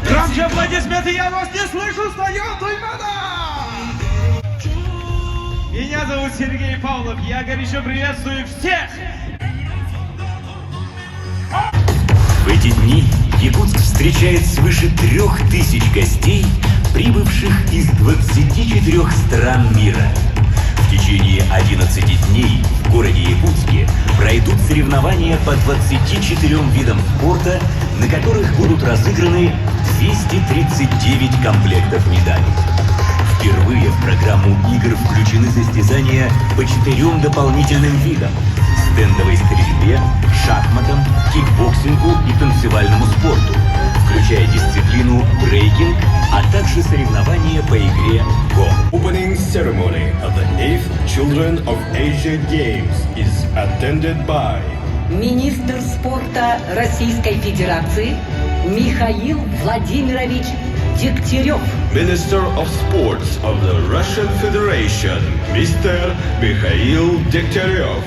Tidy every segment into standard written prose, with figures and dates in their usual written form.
Громче аплодисменты, я вас не слышу, встает вода! Меня зовут Сергей Павлов, я горячо приветствую всех! В эти дни Якутск встречает свыше 3000 гостей, прибывших из 24 стран мира. В течение 11 дней в городе Якутске пройдут соревнования по 24 видам спорта, на которых будут разыграны 239 комплектов медалей. Впервые в программу игр включены состязания по 4 дополнительным видам: стендовой стрельбе, шахматам, кикбоксингу и танцевальному спорту, включая дисциплину брейкинг, а также соревнования по игре го. Opening ceremony of the 8th Children of Asia Games is attended by министр спорта Российской Федерации Михаил Владимирович Дегтярев. Minister of Sports of the Russian Federation, Mr. Mikhail Degtyarev.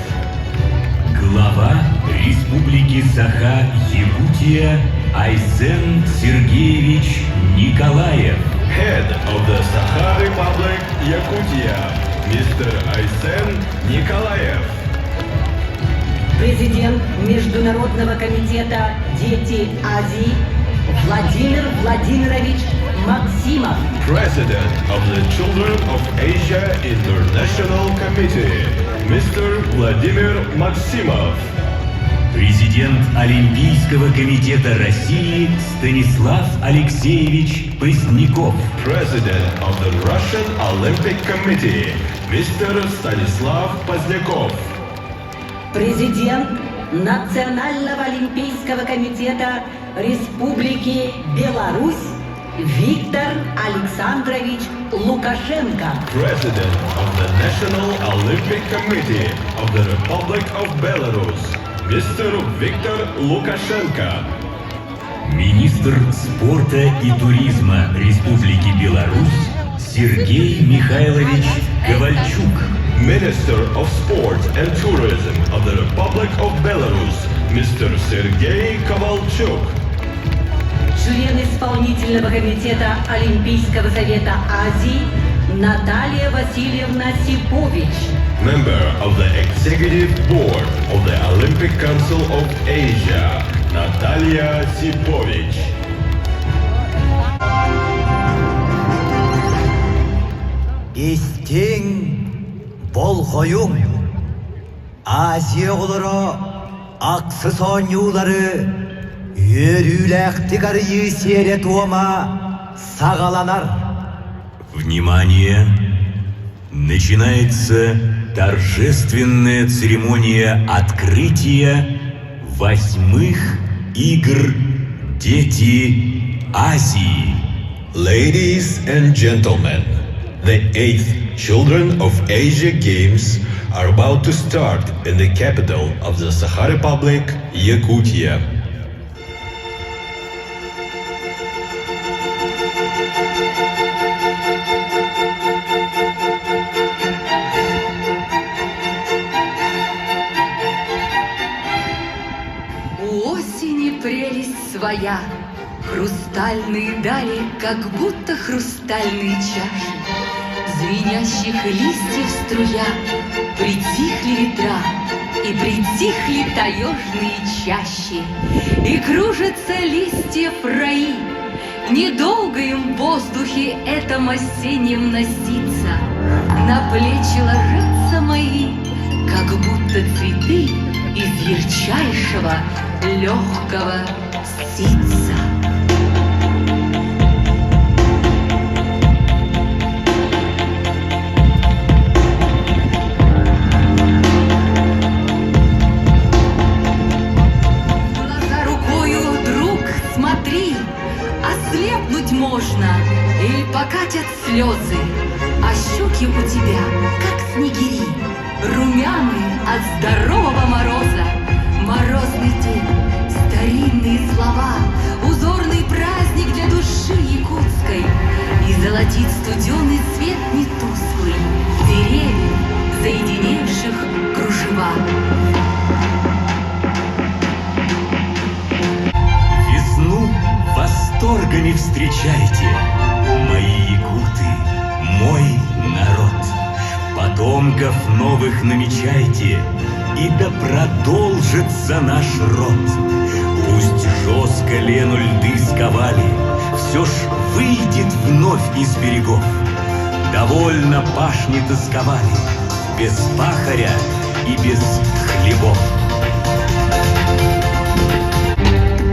Глава Республики Саха-Якутия Айсен Сергеевич Николаев. Head of the Sakha Republic, Yakutia, Mr. Aysen Nikolaev. Президент Международного комитета «Дети Азии» Владимир Владимирович Максимов. President of the Children of Asia International Committee, Mr. Vladimir Maximov. Президент Олимпийского комитета России Станислав Алексеевич Поздняков. President of the Russian Olympic Committee, Mr. Stanislav Pozdnyakov. Президент Национального олимпийского комитета Республики Беларусь Виктор Александрович Лукашенко. President of the National Olympic Committee of the Republic of Belarus, Mr. Viktor Lukashenko. Министр спорта и туризма Республики Беларусь Сергей Михайлович Ковальчук. Minister of Sport and Tourism of the Republic of Belarus, Mr. Sergei Kovalchuk. Член исполнительного комитета Олимпийского совета Азии Наталья Васильевна Сипович. Member of the Executive Board of the Olympic Council of Asia, Natalia Sipovich. Истин болхоюм Азия олоро аксы сонюлары Йөрүләхтигар есере туома сагаланар. Внимание! Начинается торжественная церемония открытия 8-х игр «Дети Азии». Ladies and gentlemen, the 8th Children of Asia Games are about to start in the capital of the Sakha Republic, Yakutia. У осени прелесть своя, хрустальные дали, как будто хрустальные чаши. Звенящих листьев струя, притихли ветра, и притихли таежные чащи. И кружатся листья раи, недолго им в воздухе этом осеннем носиться. На плечи ложатся мои, как будто цветы из ярчайшего легкого ситца. Глаза рукою, друг, смотри, ослепнуть можно, и покатят слезы, а щеки у тебя, как снегири, румяные от здорового мороза. золотит студеный свет не тусклый деревьев, соединивших кружева. Весну восторгами встречайте, мои якуты, мой народ. Потомков новых намечайте, и да продолжится наш род. Пусть жестко лену льды сковали, все ж выйдет вновь из берегов. Довольно пашни тосковали, без пахаря и без хлебов.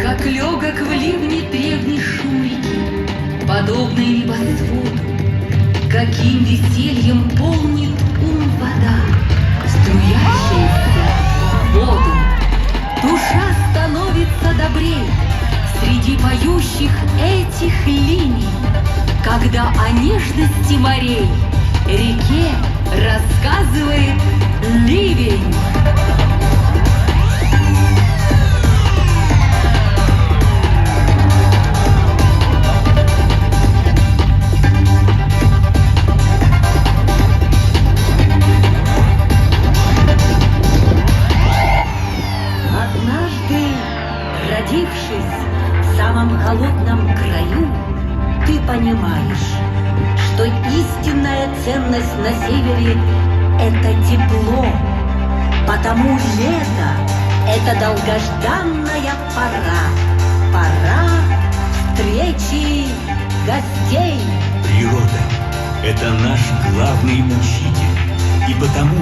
Как легок в ливне древний шум реки, подобный небосводу, каким весельем полнит ум вода, струящаяся в воду. Душа становится добрей среди поющих этих линий, когда о нежности морей реке рассказывает ливень. Родившись в самом холодном краю, ты понимаешь, что истинная ценность на севере – это тепло, потому лето – это долгожданная пора, пора встречи гостей. Природа – это наш главный учитель, и потому,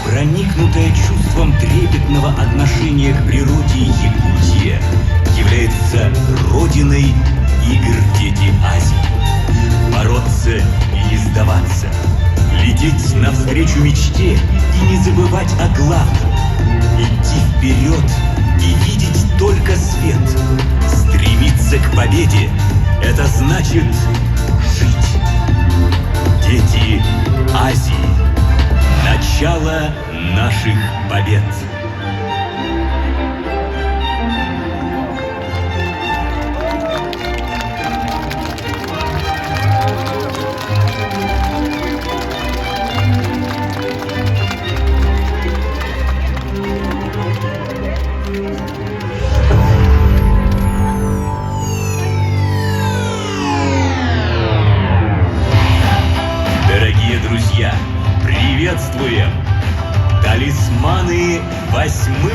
проникнутая чувством трепетного отношения к природе Якутия является родиной игр «Дети Азии». Бороться и не сдаваться, лететь навстречу мечте и не забывать о главном, идти вперед и видеть только свет, стремиться к победе – это значит жить. Дети Азии. Начало наших побед. Дорогие друзья, приветствуем! Талисманы 8-х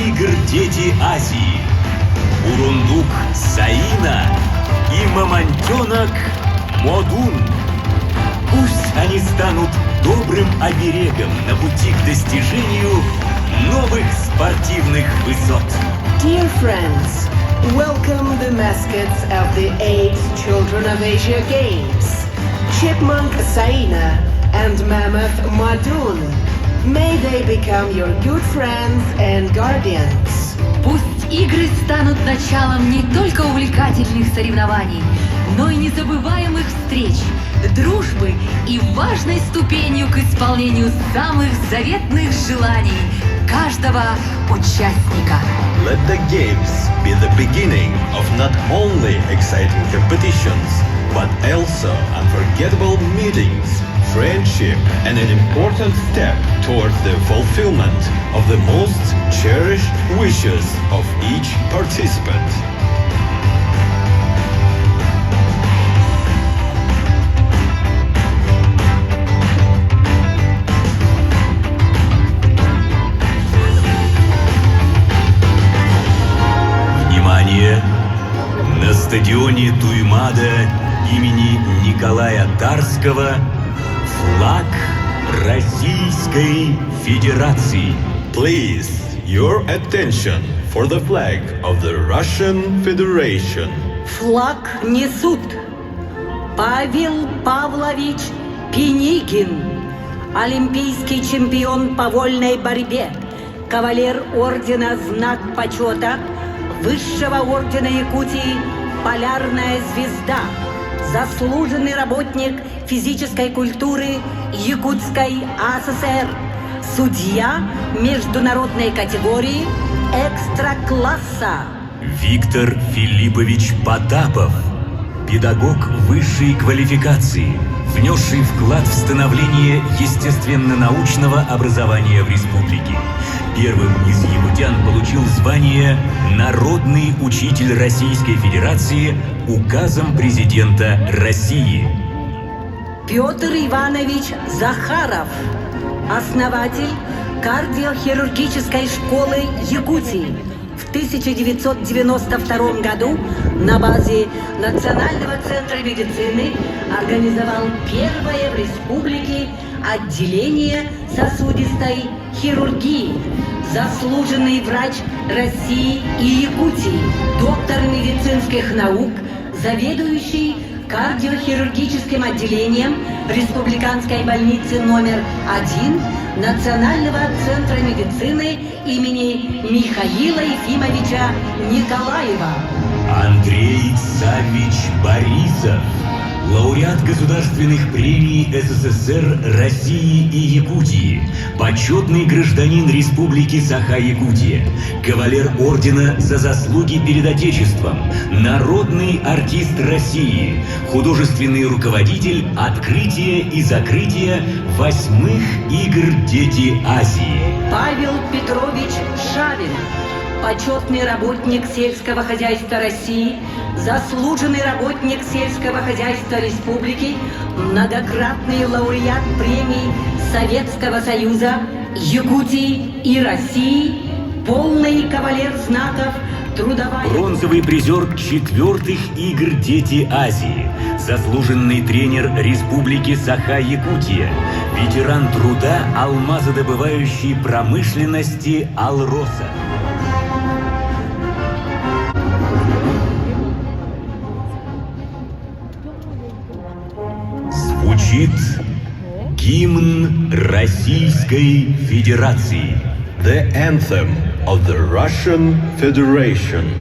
игр «Дети Азии». Бурундук Саина и мамонтенок Модун. Пусть они станут добрым оберегом на пути к достижению новых спортивных высот. Dear friends, welcome the mascots of the 8th Children of Asia Games, Chipmunk Saina and Mammoth Madun. May they become your good friends and guardians. Пусть игры станут началом не только увлекательных соревнований, но и незабываемых встреч, дружбы и важной ступенью к исполнению самых заветных желаний каждого участника. Let the games be the beginning of not only exciting competitions, but also unforgettable meetings, friendship, and an important step towards the fulfillment of the most cherished wishes of each participant. Внимание! На стадионе Туймада имени Николая Тарского флаг Российской Федерации. Please, your attention for the flag of the Russian Federation. Флаг несут Павел Павлович Пеникин, олимпийский чемпион по вольной борьбе, кавалер ордена «Знак почета», высшего ордена Якутии «Полярная звезда», заслуженный работник физической культуры Якутской АССР, судья международной категории экстра-класса. Виктор Филиппович Потапов, Педагог высшей квалификации, внесший вклад в становление естественно-научного образования в республике. Первым из якутян получил звание «Народный учитель Российской Федерации» указом президента России. Петр Иванович Захаров, основатель кардиохирургической школы Якутии. В 1992 году на базе Национального центра медицины организовал первое в республике отделение сосудистой хирургии. Заслуженный врач России и Якутии, доктор медицинских наук, заведующий кардиохирургическим отделением Республиканской больницы номер 1 Национального центра медицины имени Михаила Ефимовича Николаева. Андрей Савич Борисов, лауреат государственных премий СССР, России и Якутии, почетный гражданин Республики Саха-Якутия, кавалер ордена за заслуги перед Отечеством, народный артист России, художественный руководитель открытия и закрытия 8-х игр «Дети Азии». Павел Петрович Шавин, почетный работник сельского хозяйства России, заслуженный работник сельского хозяйства Республики, многократный лауреат премий Советского Союза, Якутии и России, полный кавалер знаков трудовая... Бронзовый призер 4-х игр «Дети Азии», заслуженный тренер Республики Саха-Якутия, ветеран труда алмазодобывающей промышленности «Алроса». Звучит гимн Российской Федерации. The anthem of the Russian Federation.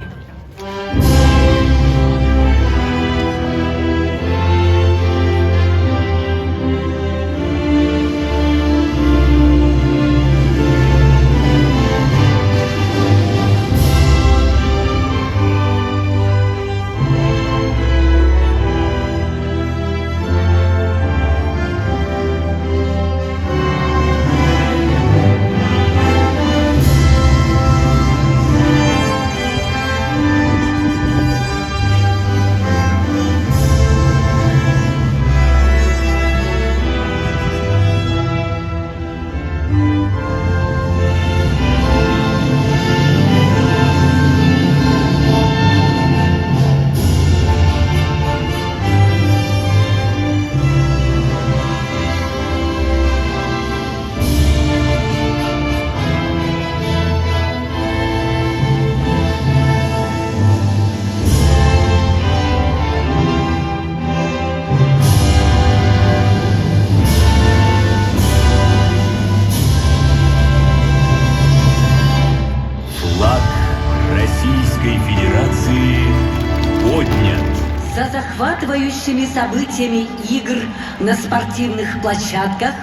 За захватывающими событиями игр на спортивных площадках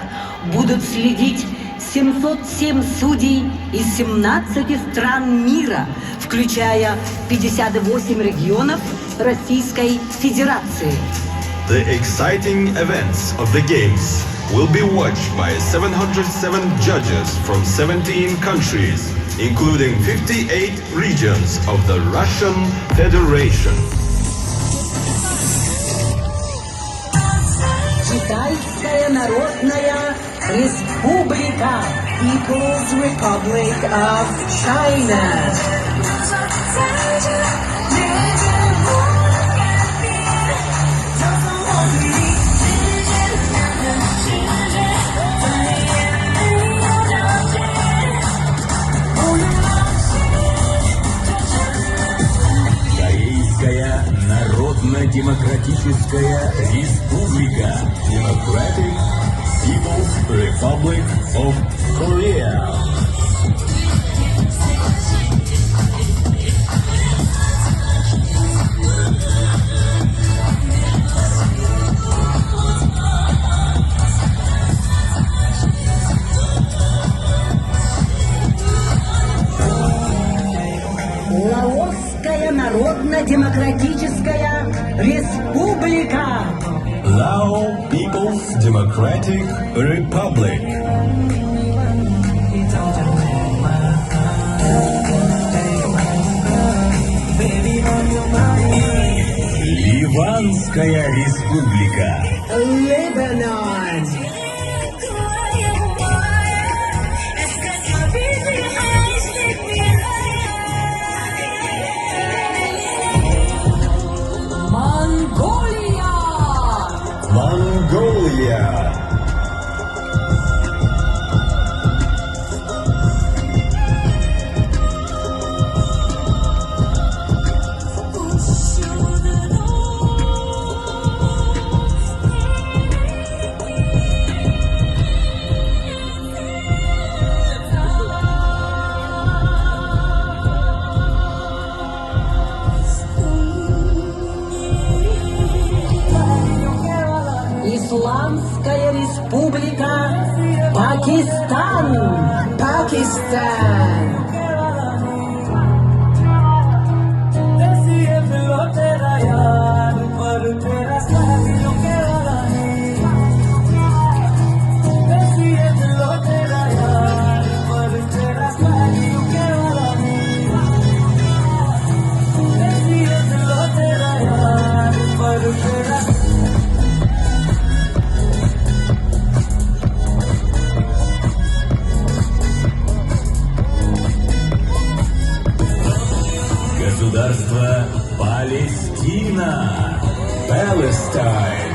будут следить 707 судей из 17 стран мира, включая 58 регионов Российской Федерации. The exciting events of the games will be watched by 707 judges from 17 countries, including 58 regions of the Russian Federation. Китайская Народная Республика. People's Republic of China. Корейская Народно-демократическая Республика. Democratic People's Republic of Korea. Лаосская Народно-демократическая республика. Lao People's Democratic Republic. Ливанская республика. Lebanon. Монголия. Mongolia. Исламская республика Пакистан. Pakistan. Государство Палестина. Palestine.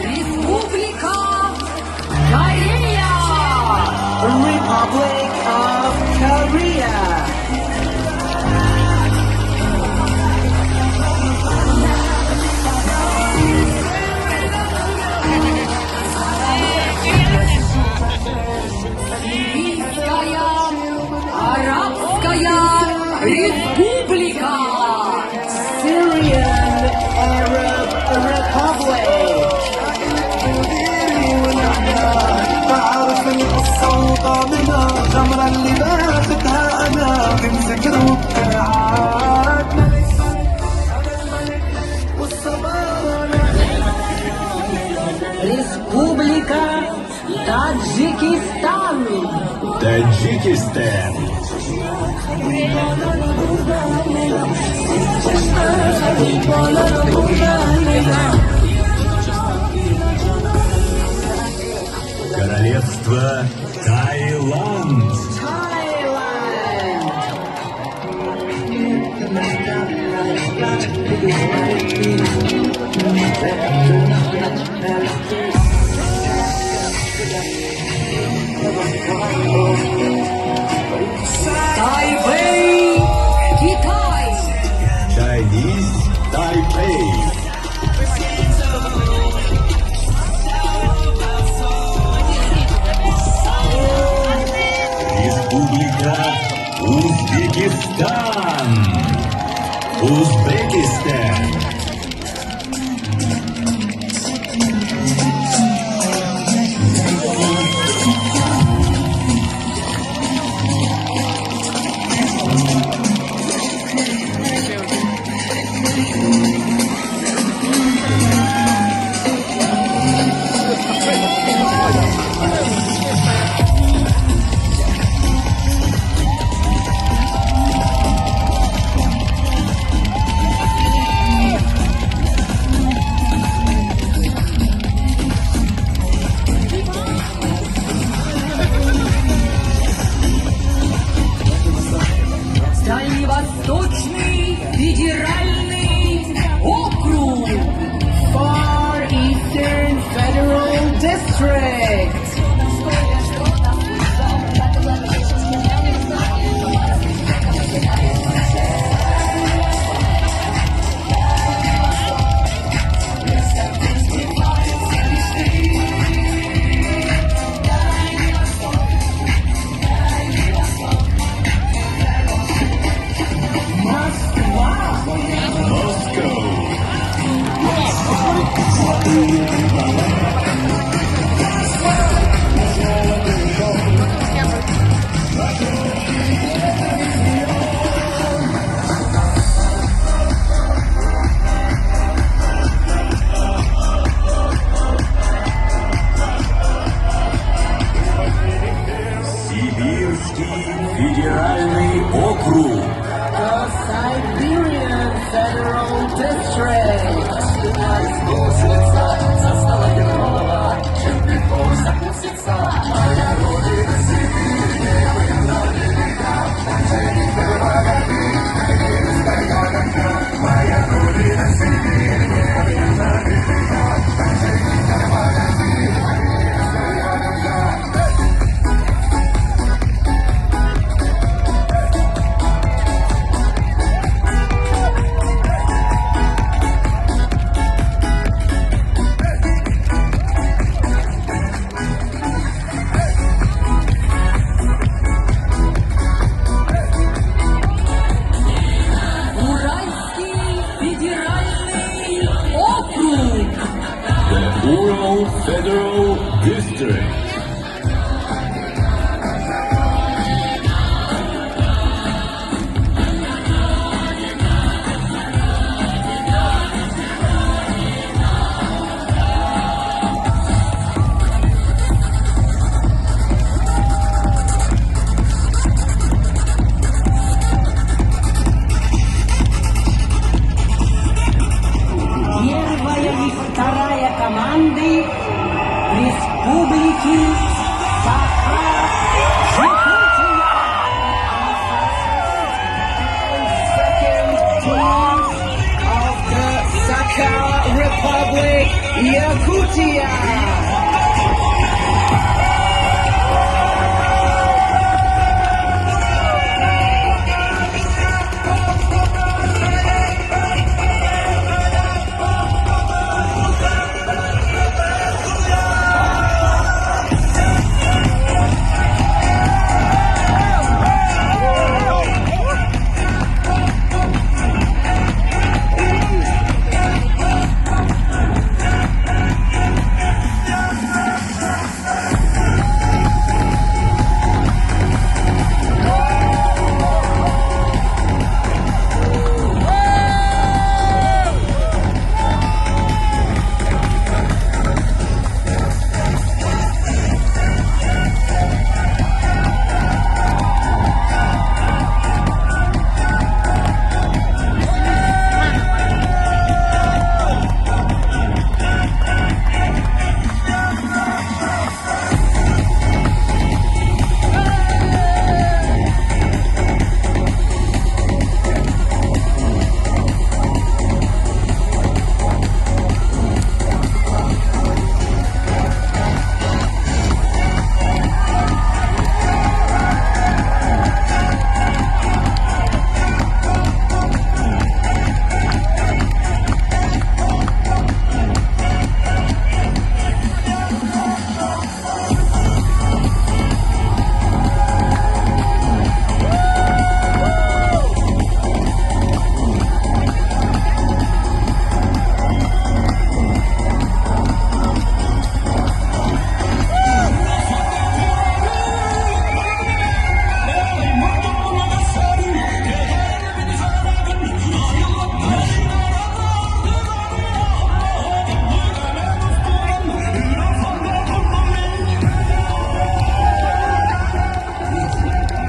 Республика Корея. Republic of Korea. Сирийская Арабская республика. Syrian Arab Republic. بعرف القصة وطامنة غمرة اللي باخدها أنا بمسك الركعات Республика Таджикистан. Tajikistan. Королевство Таиланд. Thailand. Тайбэй. Китай. Chinese Taipei. Республика Узбекистан. Узбекистан. Дальневосточный федеральный округ. Far Eastern Federal District. Federal District. Первая и вторая команды Республики Саха-Якутия. Second team of the Sakha Republic, Yakutia.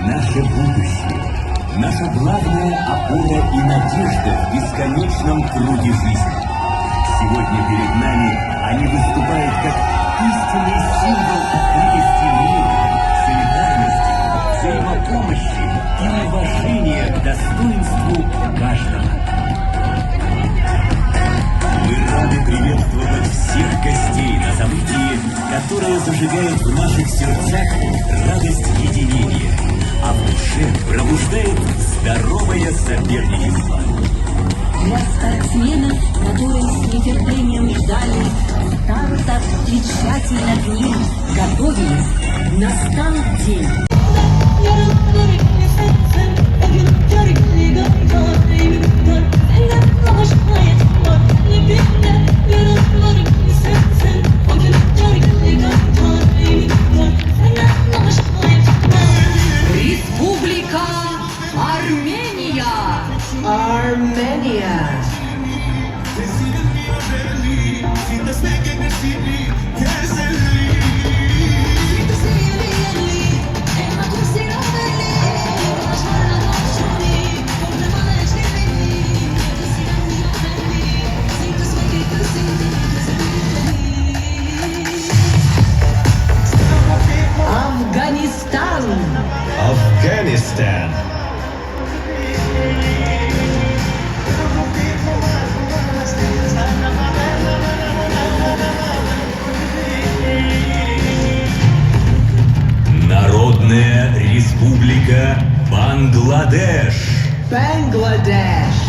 Наше будущее, наша главная опора и надежда в бесконечном труде жизни. Сегодня перед нами они выступают как истинный символ открытости мира, солидарности, взаимопомощи и уважения к достоинству каждого. Мы рады приветствовать всех гостей на событии, которое зажигает в наших сердцах радость единения, а в душе пробуждает здоровое соперничество. Для спортсменов, которые с нетерпением ждали старта и тщательно к ним готовились, настал день. Республика Армения. Armenia. Афганистан. Afghanistan. Народная Республика Бангладеш. Bangladesh.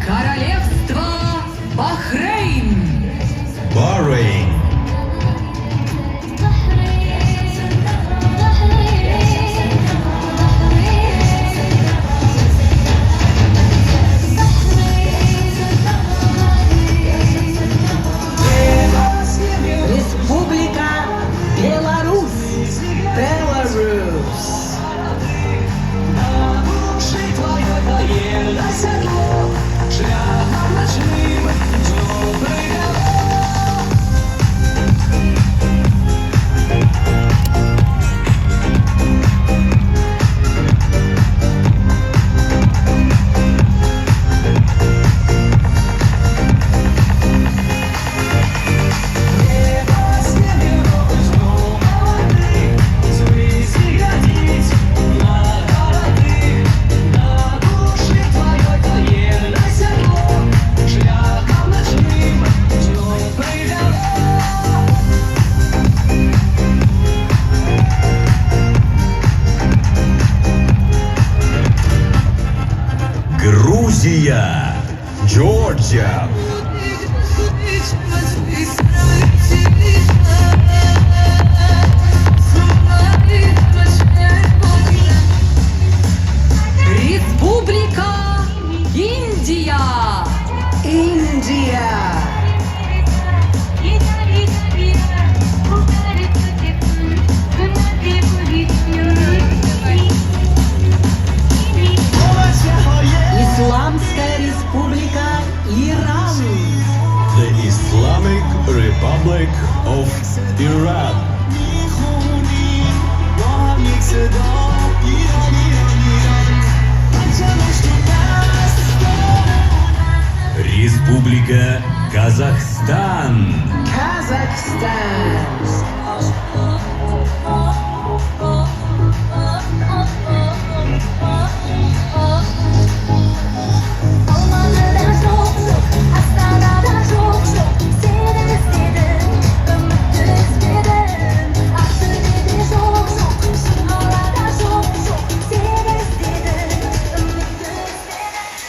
Королевство Бахрейн. Bahrain. Индия, Джорджия, Республика Индия. India. Исламская республика Иран. the Islamic Republic of Iran, Республика Казахстан. Kazakhstan. Almanya'da çok çok, Astana'da çok çok. Seni istedim, ümitli istedim. Aksine çok çok, Şırnalarda çok çok. Seni istedim, ümitli istedim.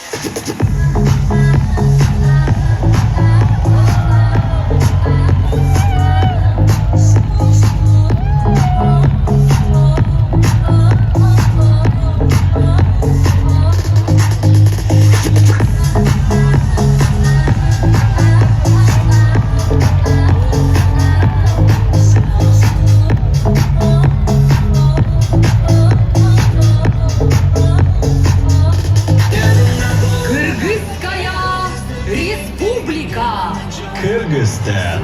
Кыргызская республика. Kyrgyzstan,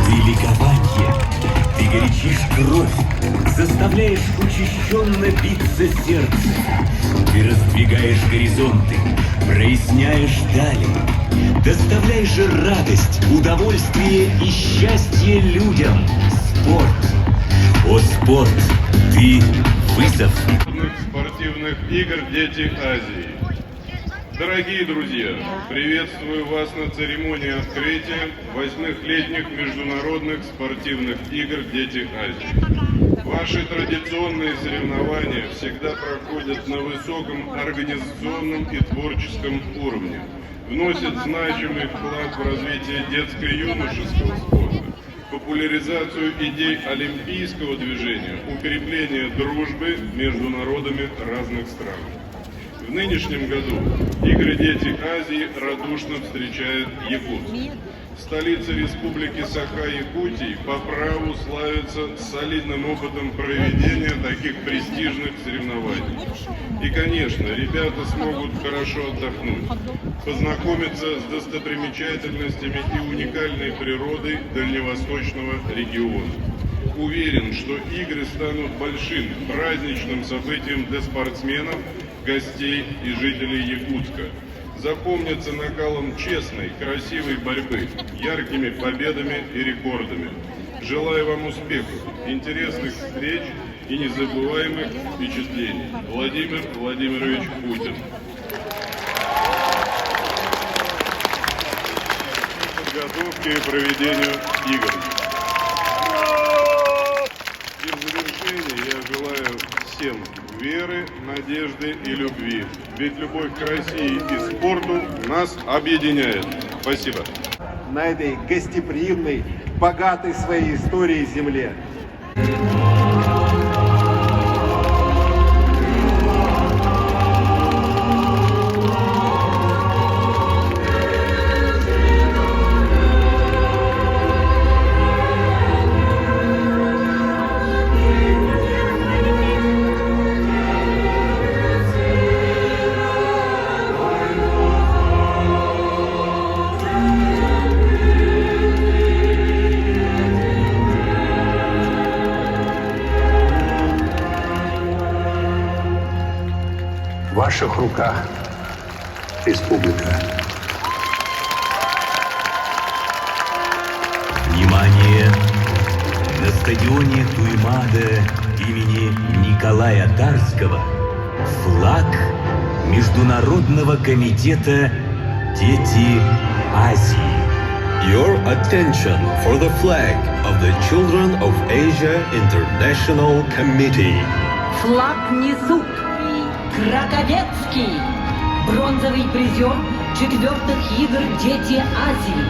Ты ликование, ты горячишь кровь, заставляешь учащенно биться сердце. Ты раздвигаешь горизонты, проясняешь дали, доставляешь радость, удовольствие и счастье людям. Спорт. О, спорт, ты вызов. Спортивных игр «Дети Азии». Дорогие друзья, приветствую вас на церемонии открытия 8-х летних международных спортивных игр «Дети Азии». Ваши традиционные соревнования всегда проходят на высоком организационном и творческом уровне, вносят значимый вклад в развитие детско-юношеского спорта, популяризацию идей олимпийского движения, укрепление дружбы между народами разных стран. В нынешнем году игры «Дети Азии» радушно встречает Якутск. Столица Республики Саха-Якутии по праву славится солидным опытом проведения таких престижных соревнований. И, конечно, ребята смогут хорошо отдохнуть, познакомиться с достопримечательностями и уникальной природой дальневосточного региона. Уверен, что игры станут большим праздничным событием для спортсменов, гостей и жителей Якутска. Запомнятся накалом честной, красивой борьбы, яркими победами и рекордами. Желаю вам успехов, интересных встреч и незабываемых впечатлений. Владимир Владимирович Путин. Подготовке и проведению игр. И в завершение я желаю всем веры, надежды и любви. Ведь любовь к России и спорту нас объединяет. Спасибо. На этой гостеприимной, богатой своей историей земле. В ваших руках республика. Внимание! На стадионе Туймада имени Николая Тарского флаг Международного комитета «Дети Азии». Your attention for the flag of the Children of Asia International Committee. Флаг несут Краковецкий, бронзовый призер 4-х игр «Дети Азии»,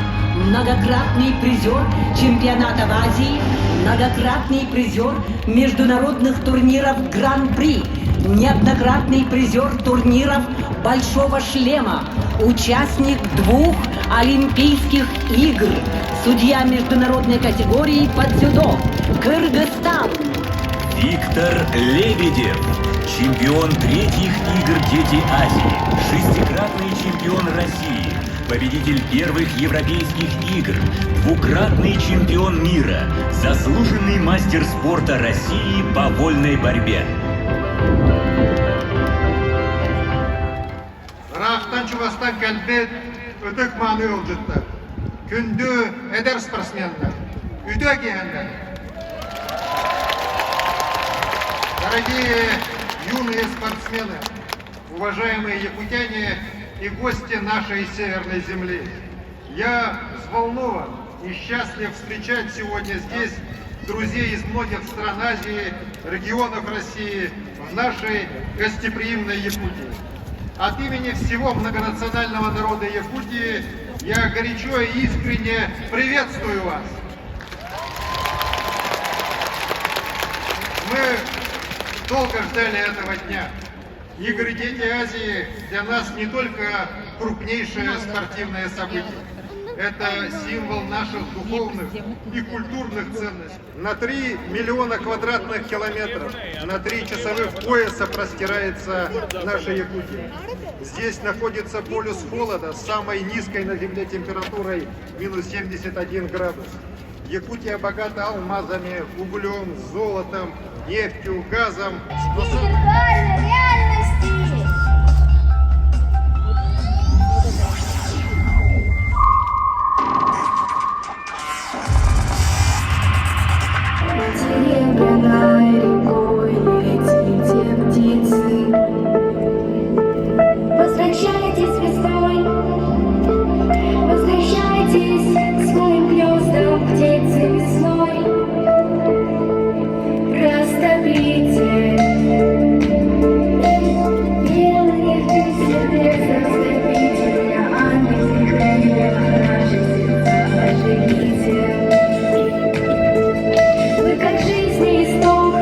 многократный призер чемпионатов Азии, многократный призер международных турниров Гран-при, неоднократный призер турниров Большого шлема, участник 2 Олимпийских игр, судья международной категории по дзюдо, Кыргызстан. Виктор Лебедев, чемпион 3-х игр «Дети Азии», 6-кратный чемпион России, победитель 1-х европейских игр, 2-кратный чемпион мира, заслуженный мастер спорта России по вольной борьбе. Рахтанчубастан кәлбет өтік маны олжытты. Күнді әдер спортсменді. Үйді кегенді. Дорогие юные спортсмены, уважаемые якутяне и гости нашей северной земли, я взволнован и счастлив встречать сегодня здесь друзей из многих стран Азии, регионов России, в нашей гостеприимной Якутии. От имени всего многонационального народа Якутии я горячо и искренне приветствую вас. Мы долго ждали этого дня. Игры «Дети Азии» для нас не только крупнейшее спортивное событие. Это символ наших духовных и культурных ценностей. На 3 миллиона квадратных километров, на 3 часовых пояса простирается наша Якутия. Здесь находится полюс холода с самой низкой на Земле температурой минус 71 градус. Якутия богата алмазами, углем, золотом, нефтью, газом. Виртуальной реальности! Серебряной рекой летите птицы. Возвращайтесь весной, возвращайтесь к своим гнездам, птицы весной. Растопите белых сердец, растопите для ангельских крыльев наши сердца, оживите. Вы как жизни исток,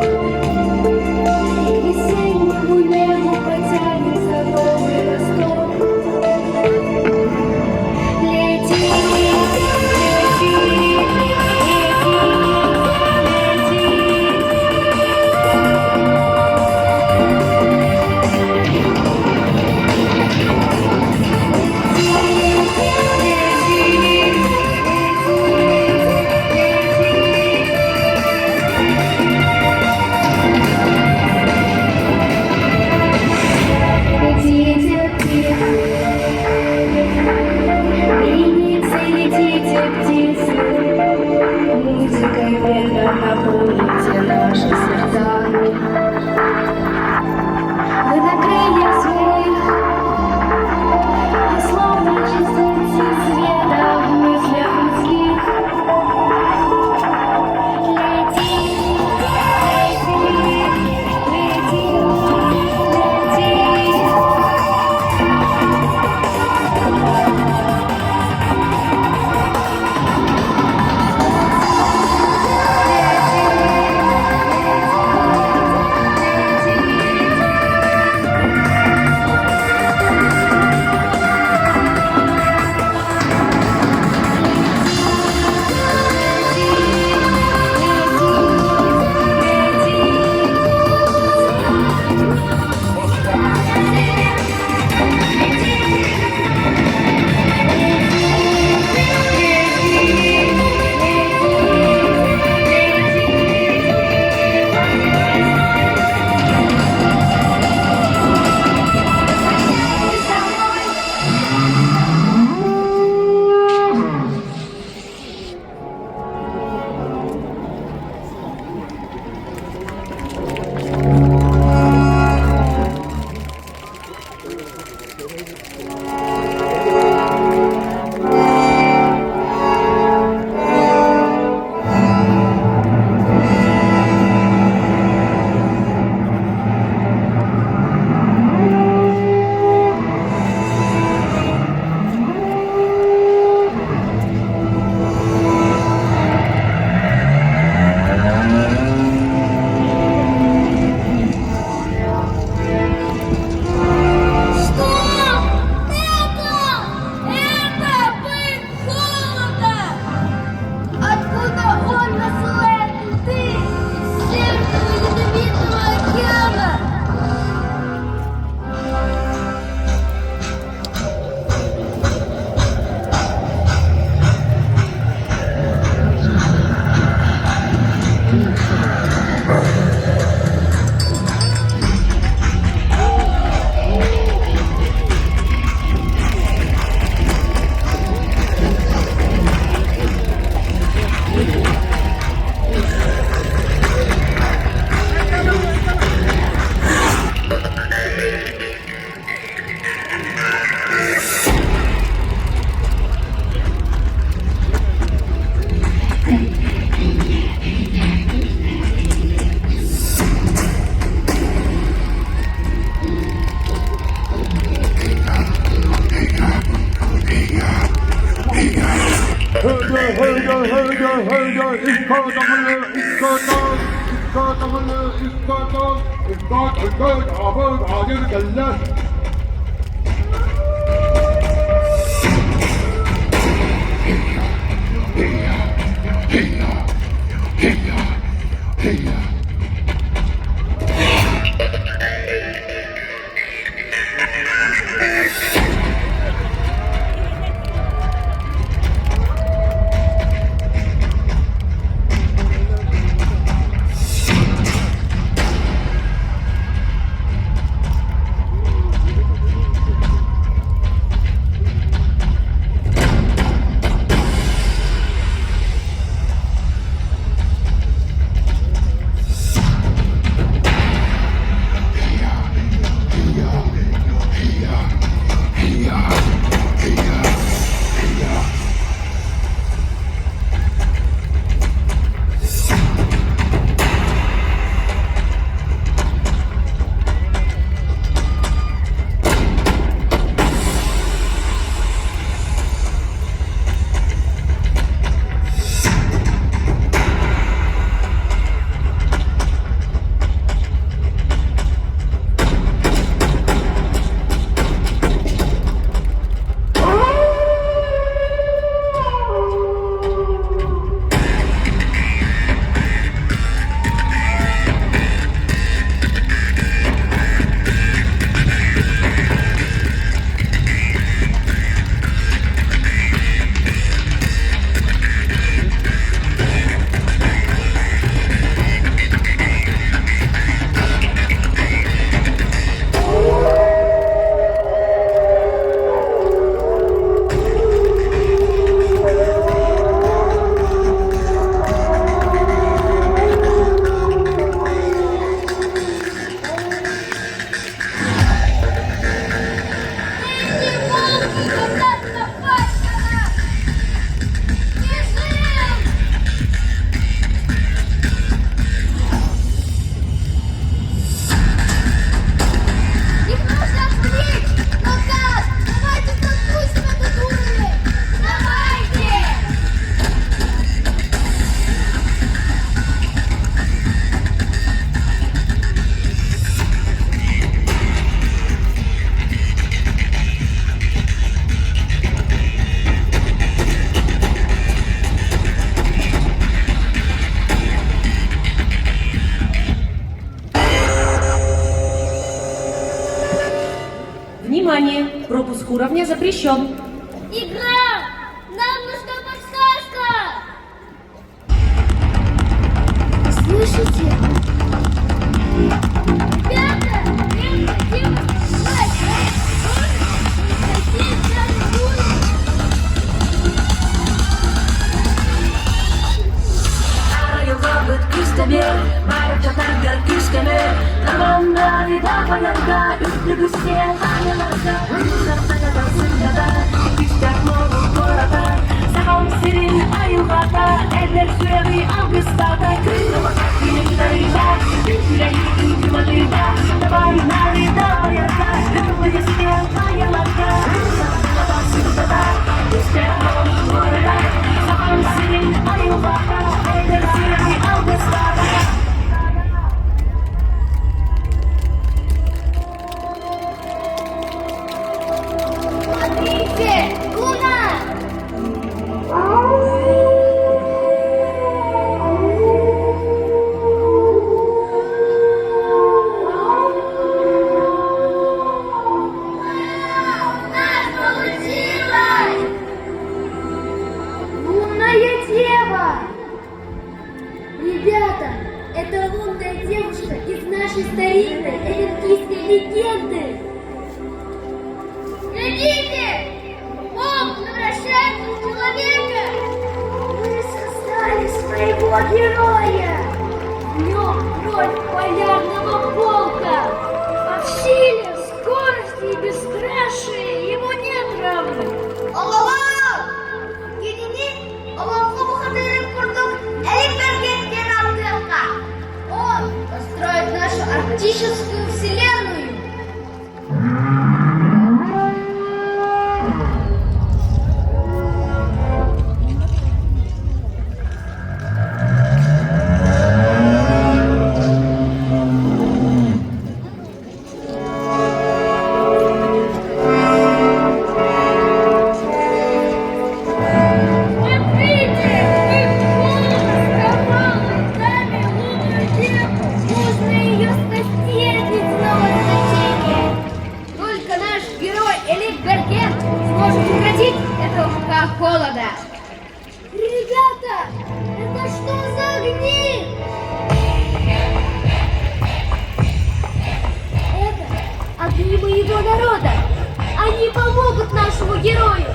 Внимание! Пропуск уровня запрещен. Игра! Нам нужна подсказка! Слышите? Ребята! Необходимо спать! Смотрите! Луна! Это лунная девушка из нашей старинной олимпийской легенды. Глядите! Бог превращается в человека! Мы создали своего героя! В нем кровь полярного волка! А в силе, скорости и бесстрашии ему нет равных! Аллах! Генини, Аллаху Мухадырым Курдук, Элиберген Геналтелка! Он построит нашу арктическую вселенную! Холода. Ребята, это что за огни? Это огни моего народа. Они помогут нашему герою.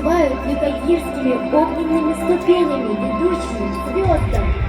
называют лютагирскими огненными ступенями, ведущими к звездам.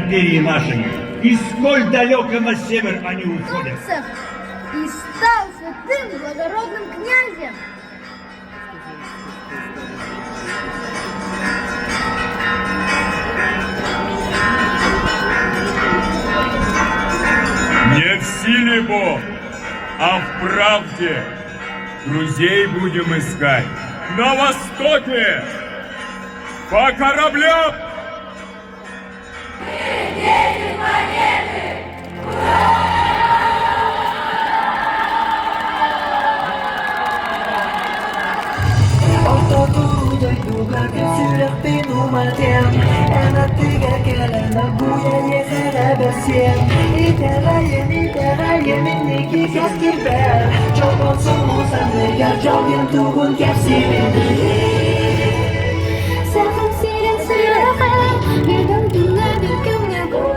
империи нашей, и сколь далеко на север они уходят. И стал святым благородным князем. Не в силе Бог, а в правде. Друзей будем искать на востоке, по кораблям. Serkan siren sirahan, bidang tuna bidang ngaku.